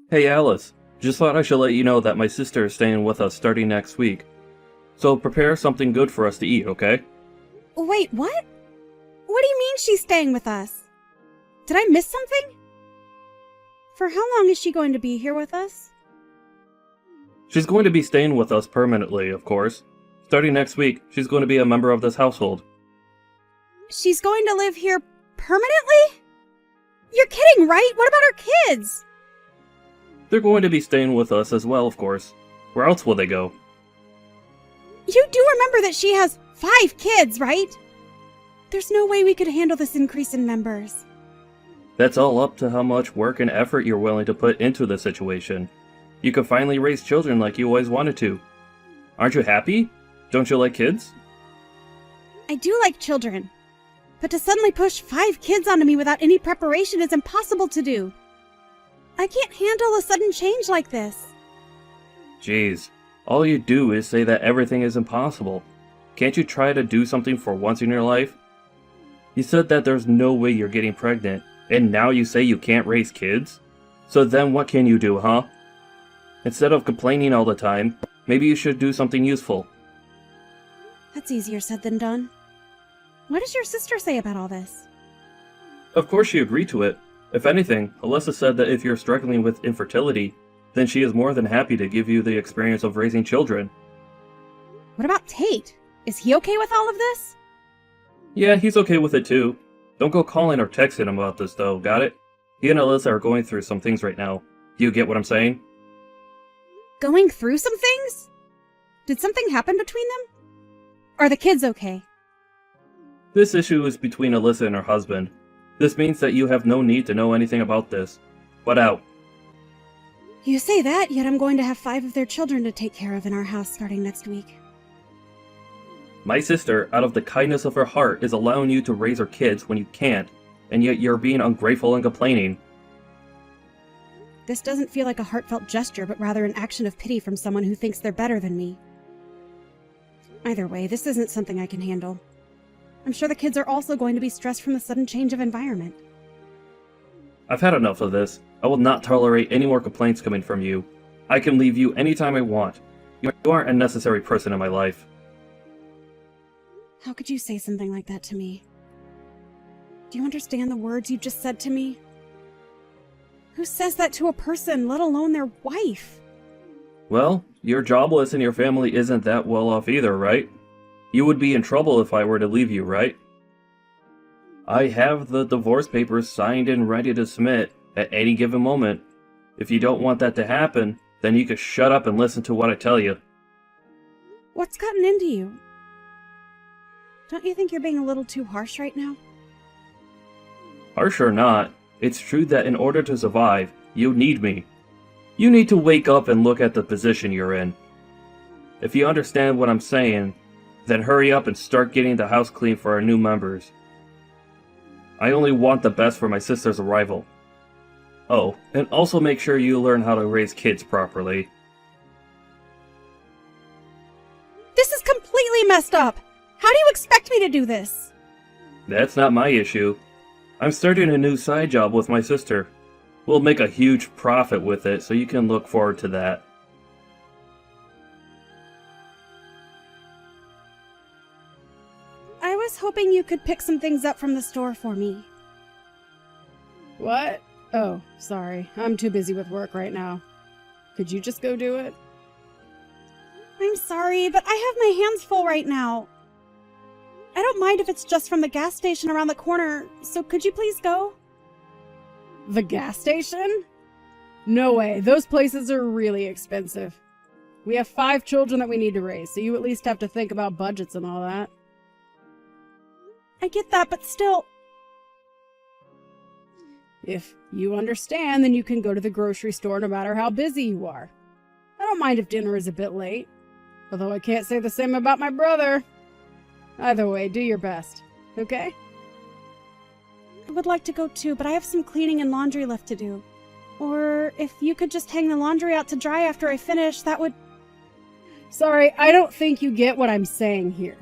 Hey Alice, just thought I should let you know that my sister is staying with us starting next week. So prepare something good for us to eat, okay? Wait, what? What do you mean she's staying with us? Did I miss something? For how long is she going to be here with us? She's going to be staying with us permanently, of course. Starting next week, she's going to be a member of this household. She's going to live here permanently? You're kidding, right? What about our kids? They're going to be staying with us as well, of course. Where else will they go? You do remember that she has 5 kids, right? There's no way we could handle this increase in members. That's all up to how much work and effort you're willing to put into the situation. You can finally raise children like you always wanted to. Aren't you happy? Don't you like kids? I do like children. But to suddenly push 5 kids onto me without any preparation is impossible to do. I can't handle a sudden change like this. Jeez, all you do is say that everything is impossible. Can't you try to do something for once in your life? You said that there's no way you're getting pregnant, and now you say you can't raise kids? So then what can you do, huh? Instead of complaining all the time, maybe you should do something useful. That's easier said than done. What does your sister say about all this? Of course she agreed to it. If anything, Alyssa said that if you're struggling with infertility, then she is more than happy to give you the experience of raising children. What about Tate? Is he okay with all of this? Yeah, he's okay with it too. Don't go calling or texting him about this though, got it? He and Alyssa are going through some things right now. Do you get what I'm saying? Going through some things? Did something happen between them? Are the kids okay? This issue is between Alyssa and her husband. This means that you have no need to know anything about this. Butt out. You say that, yet I'm going to have 5 of their children to take care of in our house starting next week. My sister, out of the kindness of her heart, is allowing you to raise her kids when you can't, and yet you're being ungrateful and complaining. This doesn't feel like a heartfelt gesture, but rather an action of pity from someone who thinks they're better than me. Either way, this isn't something I can handle. I'm sure the kids are also going to be stressed from the sudden change of environment. I've had enough of this. I will not tolerate any more complaints coming from you. I can leave you anytime I want. You aren't a necessary person in my life. How could you say something like that to me? Do you understand the words you just said to me? Who says that to a person, let alone their wife? Well, you're jobless and your family isn't that well off either, right? You would be in trouble if I were to leave you, right? I have the divorce papers signed and ready to submit at any given moment. If you don't want that to happen, then you can shut up and listen to what I tell you. What's gotten into you? Don't you think you're being a little too harsh right now? Harsh or not, it's true that in order to survive, you need me. You need to wake up and look at the position you're in. If you understand what I'm saying, then hurry up and start getting the house clean for our new members. I only want the best for my sister's arrival. Oh, and also make sure you learn how to raise kids properly. This is completely messed up! How do you expect me to do this? That's not my issue. I'm starting a new side job with my sister. We'll make a huge profit with it, so you can look forward to that. I was hoping you could pick some things up from the store for me. What? Oh, sorry. I'm too busy with work right now. Could you just go do it? I'm sorry, but I have my hands full right now. I don't mind if it's just from the gas station around the corner, so could you please go? The gas station? No way. Those places are really expensive. We have 5 children that we need to raise, so you at least have to think about budgets and all that. I get that, but still... If you understand, then you can go to the grocery store no matter how busy you are. I don't mind if dinner is a bit late, although I can't say the same about my brother. Either way, do your best, okay? I would like to go too, but I have some cleaning and laundry left to do. Or if you could just hang the laundry out to dry after I finish, that would... Sorry, I don't think you get what I'm saying here.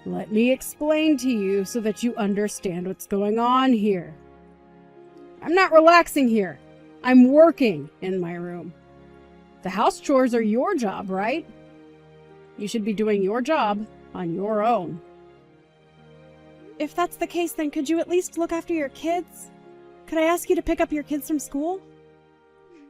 Let me explain to you so that you understand what's going on here. I'm not relaxing here. I'm working in my room. The house chores are your job, right? You should be doing your job on your own. If that's the case, then could you at least look after your kids? Could I ask you to pick up your kids from school?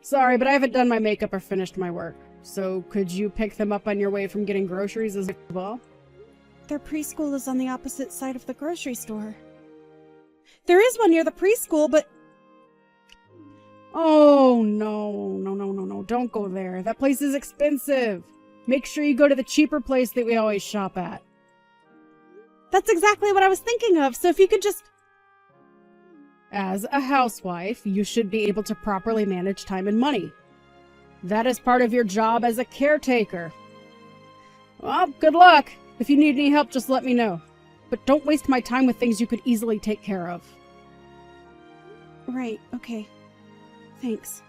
Sorry, but I haven't done my makeup or finished my work. So could you pick them up on your way from getting groceries as well? Their preschool is on the opposite side of the grocery store. There is one near the preschool, but... Oh, no. Don't go there. That place is expensive. Make sure you go to the cheaper place that we always shop at. That's exactly what I was thinking of, so if you could just... As a housewife, you should be able to properly manage time and money. That is part of your job as a caretaker. Well, good luck. If you need any help, just let me know. But don't waste my time with things you could easily take care of. Right, okay. Thanks.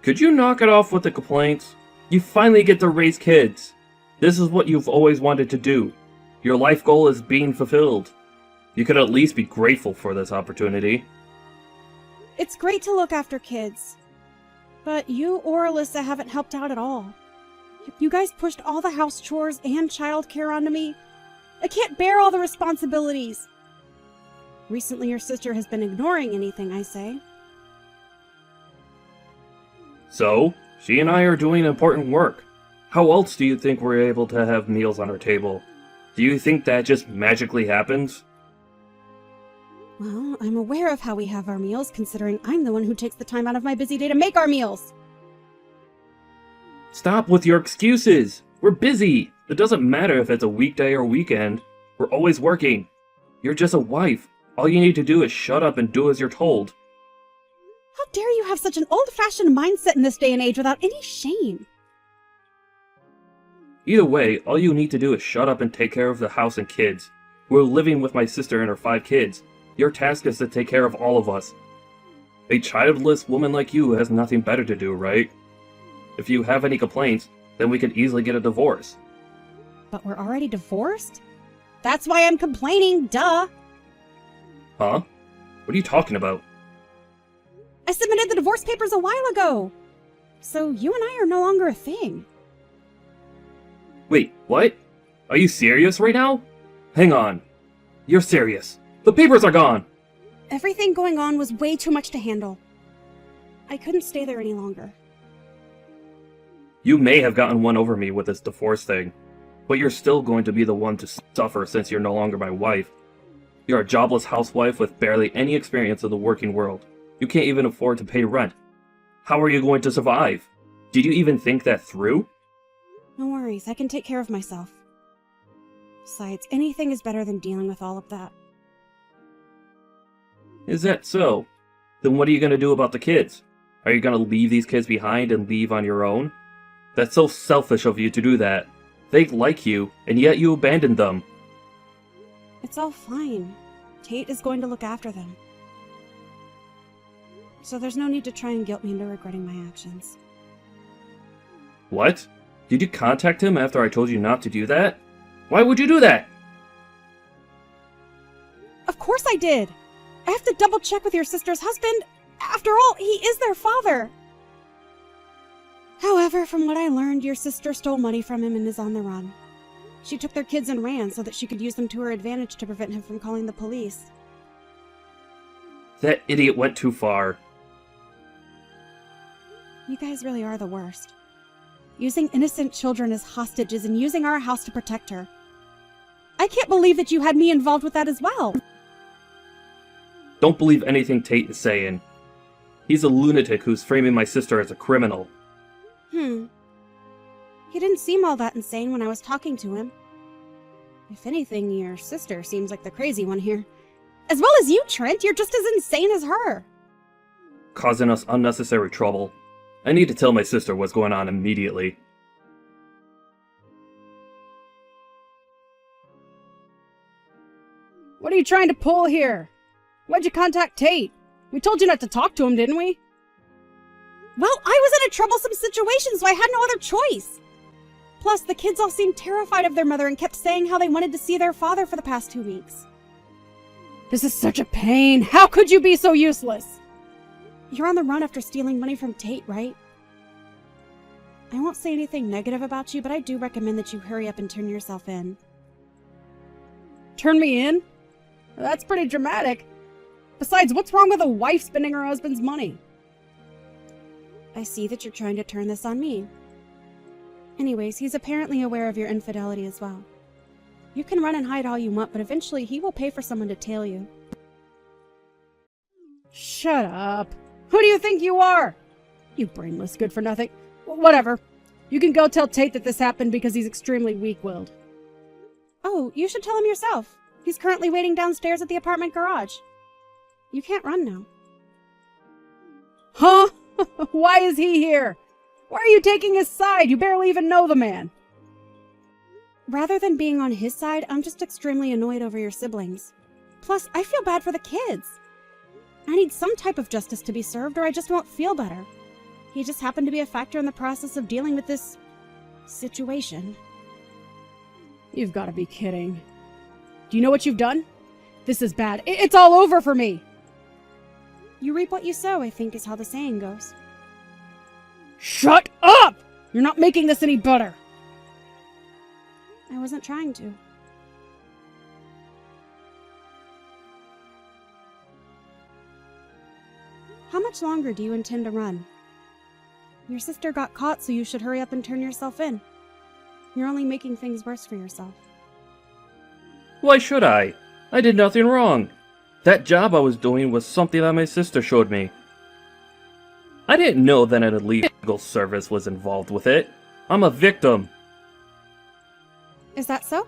Could you knock it off with the complaints? You finally get to raise kids. This is what you've always wanted to do. Your life goal is being fulfilled. You could at least be grateful for this opportunity. It's great to look after kids. But you or Alyssa haven't helped out at all. You guys pushed all the house chores and childcare onto me. I can't bear all the responsibilities. Recently, your sister has been ignoring anything I say. So, she and I are doing important work. How else do you think we're able to have meals on our table? Do you think that just magically happens? Well, I'm aware of how we have our meals, considering I'm the one who takes the time out of my busy day to make our meals. Stop with your excuses! We're busy! It doesn't matter if it's a weekday or weekend. We're always working. You're just a wife. All you need to do is shut up and do as you're told. How dare you have such an old-fashioned mindset in this day and age without any shame? Either way, all you need to do is shut up and take care of the house and kids. We're living with my sister and her 5 kids. Your task is to take care of all of us. A childless woman like you has nothing better to do, right? If you have any complaints, then we could easily get a divorce. But we're already divorced? That's why I'm complaining, duh! Huh? What are you talking about? I submitted the divorce papers a while ago! So you and I are no longer a thing. Wait, what? Are you serious right now? Hang on. You're serious. The papers are gone! Everything going on was way too much to handle. I couldn't stay there any longer. You may have gotten one over me with this divorce thing, but you're still going to be the one to suffer since you're no longer my wife. You're a jobless housewife with barely any experience of the working world. You can't even afford to pay rent. How are you going to survive? Did you even think that through? No worries, I can take care of myself. Besides, anything is better than dealing with all of that. Is that so? Then what are you going to do about the kids? Are you going to leave these kids behind and leave on your own? That's so selfish of you to do that. They like you, and yet you abandoned them. It's all fine. Tate is going to look after them. So there's no need to try and guilt me into regretting my actions. What? Did you contact him after I told you not to do that? Why would you do that? Of course I did! I have to double check with your sister's husband. After all, he is their father. However, from what I learned, your sister stole money from him and is on the run. She took their kids and ran so that she could use them to her advantage to prevent him from calling the police. That idiot went too far. You guys really are the worst. Using innocent children as hostages and using our house to protect her. I can't believe that you had me involved with that as well. Don't believe anything Tate is saying. He's a lunatic who's framing my sister as a criminal. He didn't seem all that insane when I was talking to him. If anything, your sister seems like the crazy one here. As well as you, Trent, you're just as insane as her. Causing us unnecessary trouble. I need to tell my sister what's going on immediately. What are you trying to pull here? Why'd you contact Tate? We told you not to talk to him, didn't we? Well, I was in a troublesome situation, so I had no other choice. Plus, the kids all seemed terrified of their mother and kept saying how they wanted to see their father for the past 2 weeks. This is such a pain. How could you be so useless? You're on the run after stealing money from Tate, right? I won't say anything negative about you, but I do recommend that you hurry up and turn yourself in. Turn me in? That's pretty dramatic. Besides, what's wrong with a wife spending her husband's money? I see that you're trying to turn this on me. Anyways, he's apparently aware of your infidelity as well. You can run and hide all you want, but eventually he will pay for someone to tail you. Shut up. Who do you think you are? You brainless good-for-nothing. Whatever. You can go tell Tate that this happened because he's extremely weak-willed. Oh, you should tell him yourself. He's currently waiting downstairs at the apartment garage. You can't run now. Huh? Why is he here? Why are you taking his side? You barely even know the man. Rather than being on his side, I'm just extremely annoyed over your siblings. Plus, I feel bad for the kids. I need some type of justice to be served or I just won't feel better. He just happened to be a factor in the process of dealing with this situation. You've got to be kidding. Do you know what you've done? This is bad. It's all over for me. You reap what you sow, I think is how the saying goes. Shut up! You're not making this any better. I wasn't trying to. How much longer do you intend to run? Your sister got caught, so you should hurry up and turn yourself in. You're only making things worse for yourself. Why should I? I did nothing wrong. That job I was doing was something that my sister showed me. I didn't know that an illegal service was involved with it. I'm a victim. Is that so?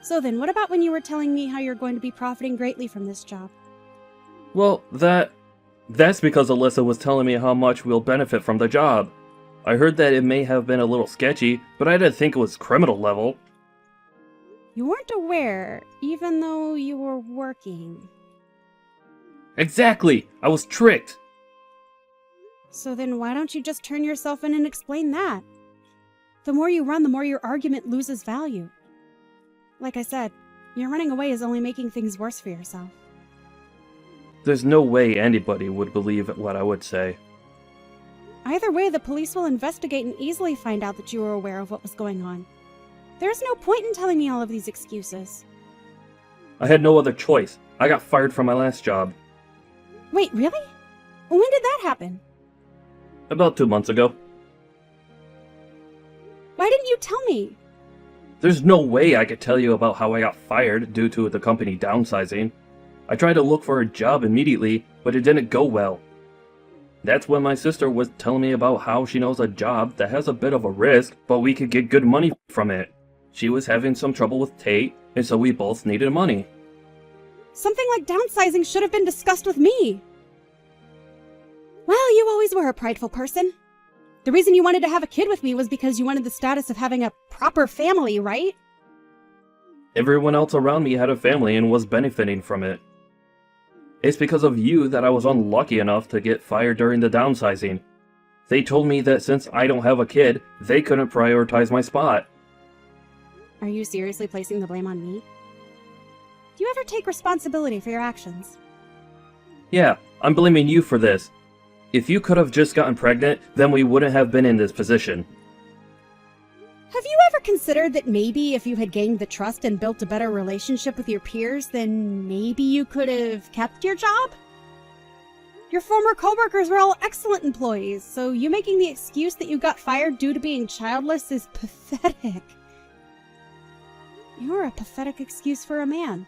So then, what about when you were telling me how you're going to be profiting greatly from this job? Well, that's because Alyssa was telling me how much we'll benefit from the job. I heard that it may have been a little sketchy, but I didn't think it was criminal level. You weren't aware, even though you were working. Exactly! I was tricked! So then why don't you just turn yourself in and explain that? The more you run, the more your argument loses value. Like I said, your running away is only making things worse for yourself. There's no way anybody would believe what I would say. Either way, the police will investigate and easily find out that you were aware of what was going on. There's no point in telling me all of these excuses. I had no other choice. I got fired from my last job. Wait, really? When did that happen? About 2 months ago. Why didn't you tell me? There's no way I could tell you about how I got fired due to the company downsizing. I tried to look for a job immediately, but it didn't go well. That's when my sister was telling me about how she knows a job that has a bit of a risk, but we could get good money from it. She was having some trouble with Tate, and so we both needed money. Something like downsizing should have been discussed with me. Well, you always were a prideful person. The reason you wanted to have a kid with me was because you wanted the status of having a proper family, right? Everyone else around me had a family and was benefiting from it. It's because of you that I was unlucky enough to get fired during the downsizing. They told me that since I don't have a kid, they couldn't prioritize my spot. Are you seriously placing the blame on me? Do you ever take responsibility for your actions? Yeah, I'm blaming you for this. If you could have just gotten pregnant, then we wouldn't have been in this position. Have you ever considered that maybe if you had gained the trust and built a better relationship with your peers, then maybe you could have kept your job? Your former coworkers were all excellent employees, so you making the excuse that you got fired due to being childless is pathetic. You're a pathetic excuse for a man.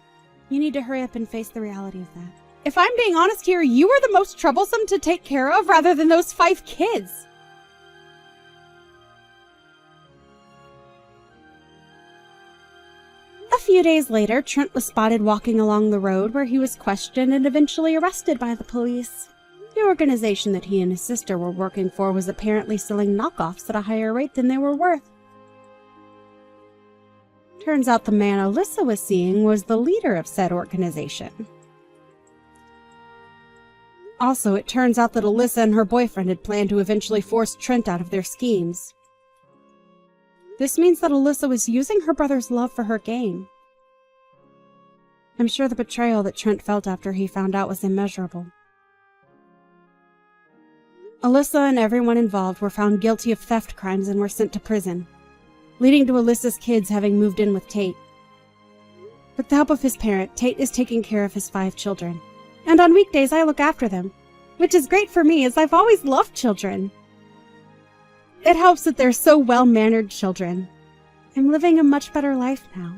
You need to hurry up and face the reality of that. If I'm being honest here, you were the most troublesome to take care of rather than those 5 kids. A few days later, Trent was spotted walking along the road where he was questioned and eventually arrested by the police. The organization that he and his sister were working for was apparently selling knockoffs at a higher rate than they were worth. Turns out the man Alyssa was seeing was the leader of said organization. Also, it turns out that Alyssa and her boyfriend had planned to eventually force Trent out of their schemes. This means that Alyssa was using her brother's love for her gain. I'm sure the betrayal that Trent felt after he found out was immeasurable. Alyssa and everyone involved were found guilty of theft crimes and were sent to prison, leading to Alyssa's kids having moved in with Tate. With the help of his parent, Tate is taking care of his 5 children. And on weekdays, I look after them, which is great for me as I've always loved children. It helps that they're so well-mannered children. I'm living a much better life now.